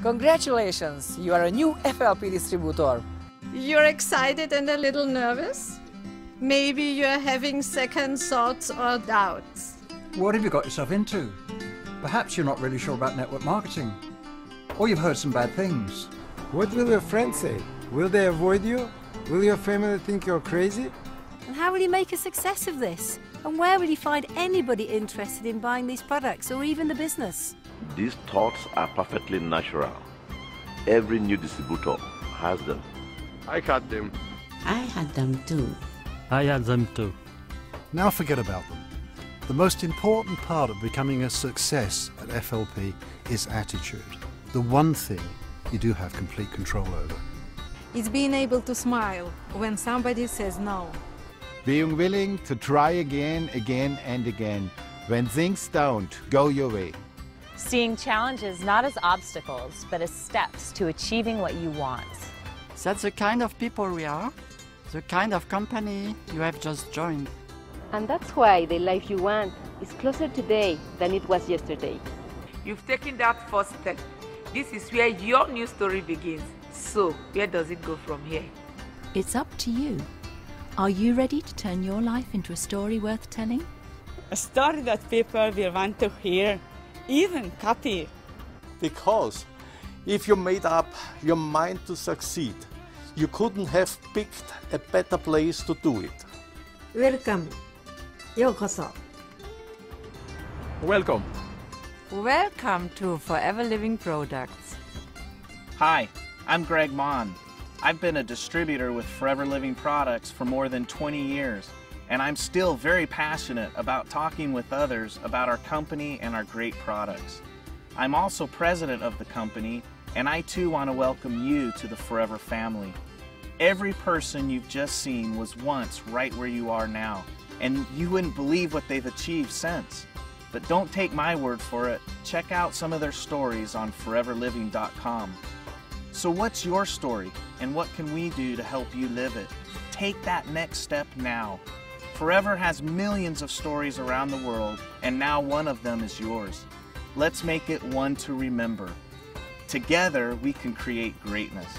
Congratulations, you are a new FLP distributor. You're excited and a little nervous? Maybe you're having second thoughts or doubts. What have you got yourself into? Perhaps you're not really sure about network marketing. Or you've heard some bad things. What will your friends say? Will they avoid you? Will your family think you're crazy? And how will you make a success of this? And where will you find anybody interested in buying these products or even the business? These thoughts are perfectly natural. Every new distributor has them. I had them. I had them too. I had them too. Now forget about them. The most important part of becoming a success at FLP is attitude. The one thing you do have complete control over. It's being able to smile when somebody says no. Being willing to try again and again when things don't go your way. Seeing challenges not as obstacles, but as steps to achieving what you want. That's the kind of people we are, the kind of company you have just joined. And that's why the life you want is closer today than it was yesterday. You've taken that first step. This is where your new story begins. So, where does it go from here? It's up to you. Are you ready to turn your life into a story worth telling? A story that people will want to hear, even copy. Because if you made up your mind to succeed, you couldn't have picked a better place to do it. Welcome. Yokoso. Welcome. Welcome to Forever Living Products. Hi, I'm Greg Mon. I've been a distributor with Forever Living Products for more than 20 years, and I'm still very passionate about talking with others about our company and our great products. I'm also president of the company, and I too want to welcome you to the Forever family. Every person you've just seen was once right where you are now, and you wouldn't believe what they've achieved since. But don't take my word for it. Check out some of their stories on foreverliving.com. So what's your story, and what can we do to help you live it? Take that next step now. Forever has millions of stories around the world, and now one of them is yours. Let's make it one to remember. Together, we can create greatness.